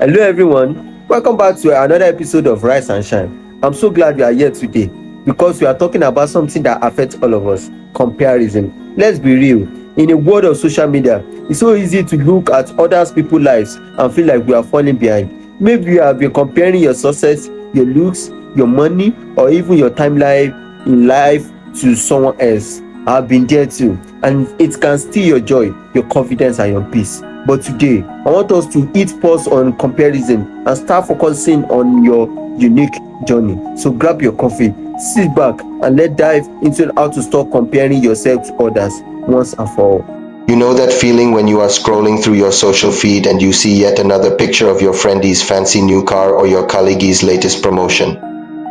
Hello, everyone. Welcome back to another episode of Rise and Shine. I'm so glad you are here today because we are talking about something that affects all of us: comparison. Let's be real. In a world of social media, it's so easy to look at other people's lives and feel like we are falling behind. Maybe you have been comparing your success, your looks, your money, or even your timeline in life to someone else. I've been there too, and it can steal your joy, your confidence, and your peace. But today, I want us to hit pause on comparison and start focusing on your unique journey. So grab your coffee, sit back, and let's dive into how to stop comparing yourself to others once and for all. You know that feeling when you are scrolling through your social feed and you see yet another picture of your friend's fancy new car or your colleague's latest promotion?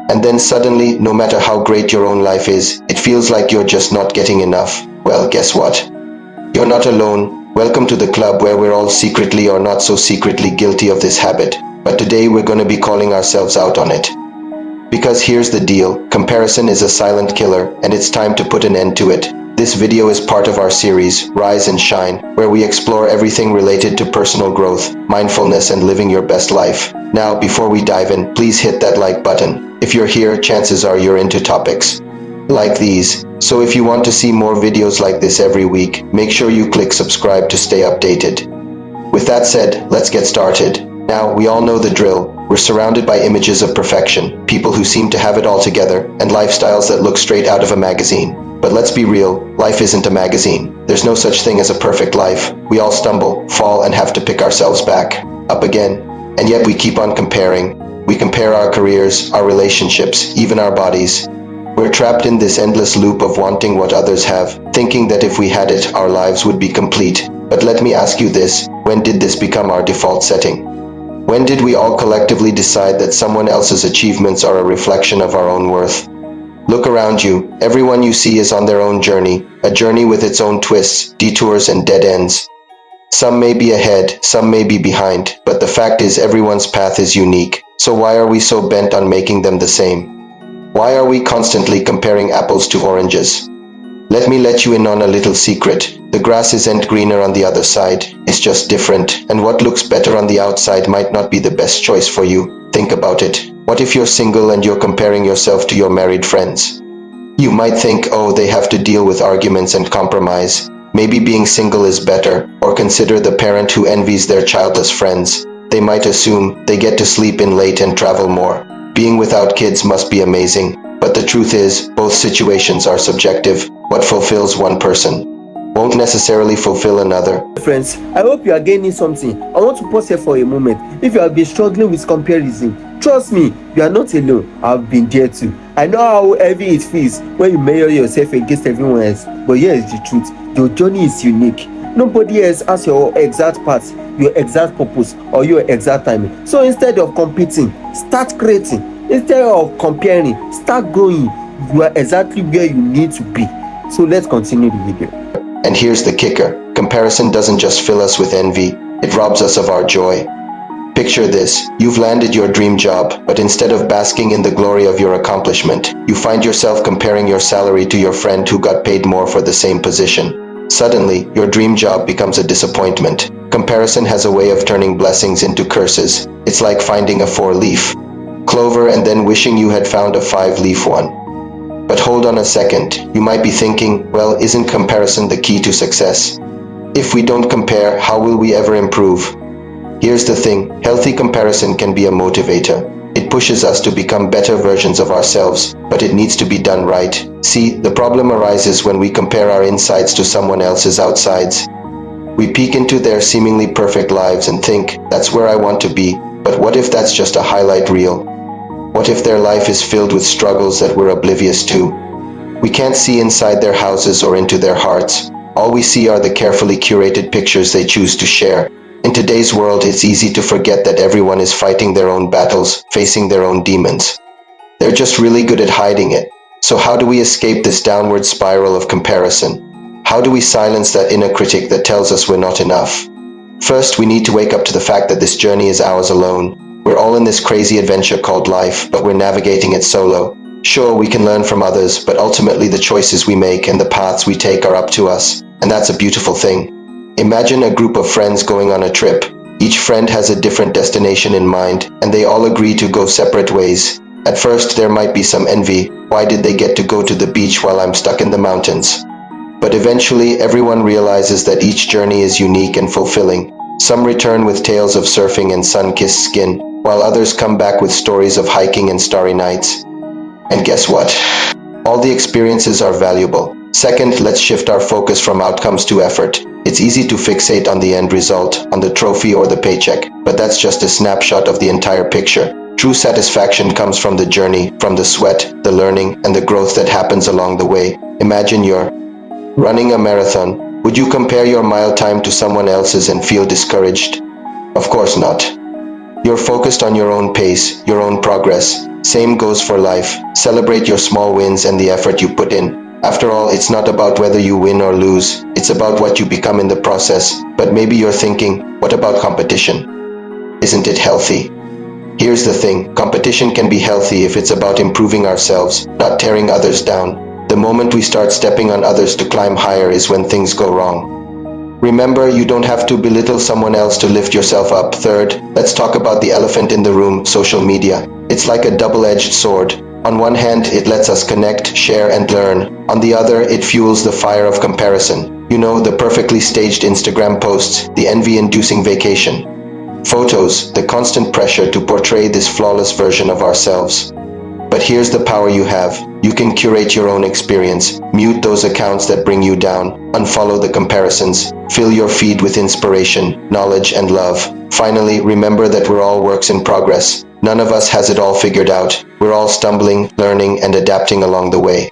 And then suddenly, no matter how great your own life is, it feels like you're just not getting enough. Well, guess what? You're not alone. Welcome to the club where we're all secretly or not so secretly guilty of this habit. But today we're going to be calling ourselves out on it. Because here's the deal, comparison is a silent killer, and it's time to put an end to it. This video is part of our series, Rise and Shine, where we explore everything related to personal growth, mindfulness, and living your best life. Now, before we dive in, please hit that like button. If you're here, chances are you're into topics like these. So if you want to see more videos like this every week, make sure you click subscribe to stay updated. With that said, let's get started. Now, we all know the drill. We're surrounded by images of perfection, people who seem to have it all together, and lifestyles that look straight out of a magazine. But let's be real, life isn't a magazine. There's no such thing as a perfect life. We all stumble, fall, and have to pick ourselves back up again. And yet we keep on comparing. We compare our careers, our relationships, even our bodies. We're trapped in this endless loop of wanting what others have, thinking that if we had it, our lives would be complete. But let me ask you this, when did this become our default setting? When did we all collectively decide that someone else's achievements are a reflection of our own worth? Look around you. Everyone you see is on their own journey, a journey with its own twists, detours, and dead ends. Some may be ahead, some may be behind, but the fact is everyone's path is unique. So why are we so bent on making them the same? Why are we constantly comparing apples to oranges? Let me let you in on a little secret. The grass isn't greener on the other side, it's just different, and what looks better on the outside might not be the best choice for you. Think about it. What if you're single and you're comparing yourself to your married friends? You might think, oh, they have to deal with arguments and compromise. Maybe being single is better, or consider the parent who envies their childless friends. They might assume they get to sleep in late and travel more. Being without kids must be amazing. But the truth is, both situations are subjective. What fulfills one person won't necessarily fulfill another. Friends, I hope you are gaining something. I want to pause here for a moment. If you have been struggling with comparison, trust me, you are not alone. I've been there too. I know how heavy it feels when you measure yourself against everyone else. But here is the truth. Your journey is unique. Nobody else has your exact path, your exact purpose, or your exact timing. So instead of competing, start creating. Instead of comparing, start growing. You are exactly where you need to be. So let's continue the video. And here's the kicker. Comparison doesn't just fill us with envy, it robs us of our joy. Picture this, you've landed your dream job, but instead of basking in the glory of your accomplishment, you find yourself comparing your salary to your friend who got paid more for the same position. Suddenly, your dream job becomes a disappointment. Comparison has a way of turning blessings into curses. It's like finding a four-leaf clover and then wishing you had found a five-leaf one. But hold on a second, you might be thinking, well, isn't comparison the key to success? If we don't compare, how will we ever improve? Here's the thing, healthy comparison can be a motivator. It pushes us to become better versions of ourselves, but it needs to be done right. See, the problem arises when we compare our insides to someone else's outsides. We peek into their seemingly perfect lives and think, that's where I want to be, but what if that's just a highlight reel? What if their life is filled with struggles that we're oblivious to? We can't see inside their houses or into their hearts. All we see are the carefully curated pictures they choose to share. In today's world, it's easy to forget that everyone is fighting their own battles, facing their own demons. They're just really good at hiding it. So how do we escape this downward spiral of comparison? How do we silence that inner critic that tells us we're not enough? First, we need to wake up to the fact that this journey is ours alone. We're all in this crazy adventure called life, but we're navigating it solo. Sure, we can learn from others, but ultimately the choices we make and the paths we take are up to us, and that's a beautiful thing. Imagine a group of friends going on a trip. Each friend has a different destination in mind, and they all agree to go separate ways. At first, there might be some envy. Why did they get to go to the beach while I'm stuck in the mountains? But eventually, everyone realizes that each journey is unique and fulfilling. Some return with tales of surfing and sun-kissed skin, while others come back with stories of hiking and starry nights. And guess what? All the experiences are valuable. Second, let's shift our focus from outcomes to effort. It's easy to fixate on the end result, on the trophy or the paycheck, but that's just a snapshot of the entire picture. True satisfaction comes from the journey, from the sweat, the learning, and the growth that happens along the way. Imagine you're running a marathon. Would you compare your mile time to someone else's and feel discouraged? Of course not. You're focused on your own pace, your own progress. Same goes for life. Celebrate your small wins and the effort you put in. After all, it's not about whether you win or lose. It's about what you become in the process. But maybe you're thinking, what about competition? Isn't it healthy? Here's the thing, competition can be healthy if it's about improving ourselves, not tearing others down. The moment we start stepping on others to climb higher is when things go wrong. Remember, you don't have to belittle someone else to lift yourself up. Third, let's talk about the elephant in the room, social media. It's like a double-edged sword. On one hand, it lets us connect, share, and learn. On the other, it fuels the fire of comparison. You know, the perfectly staged Instagram posts, the envy-inducing vacation. Photos, the constant pressure to portray this flawless version of ourselves. But here's the power you have. You can curate your own experience, mute those accounts that bring you down, unfollow the comparisons, fill your feed with inspiration, knowledge, and love. Finally, remember that we're all works in progress. None of us has it all figured out. We're all stumbling, learning, and adapting along the way.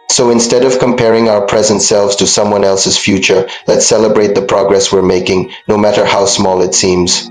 So instead of comparing our present selves to someone else's future, let's celebrate the progress we're making, no matter how small it seems.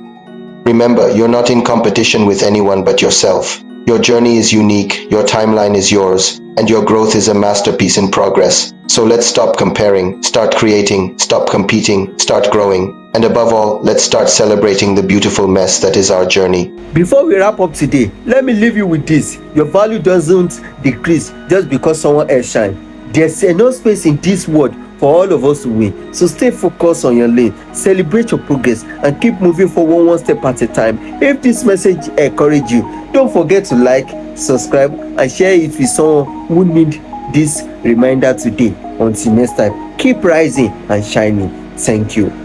Remember, you're not in competition with anyone but yourself. Your journey is unique, your timeline is yours, and your growth is a masterpiece in progress. So let's stop comparing, start creating, stop competing, start growing, and above all, let's start celebrating the beautiful mess that is our journey. Before we wrap up today, let me leave you with this. Your value doesn't decrease just because someone else shines. There's enough space in this world for all of us to win. So stay focused on your lane, celebrate your progress, and keep moving forward one step at a time. If this message encouraged you, don't forget to like, subscribe, and share it with someone who needs this reminder today. Until next time, keep rising and shining. Thank you.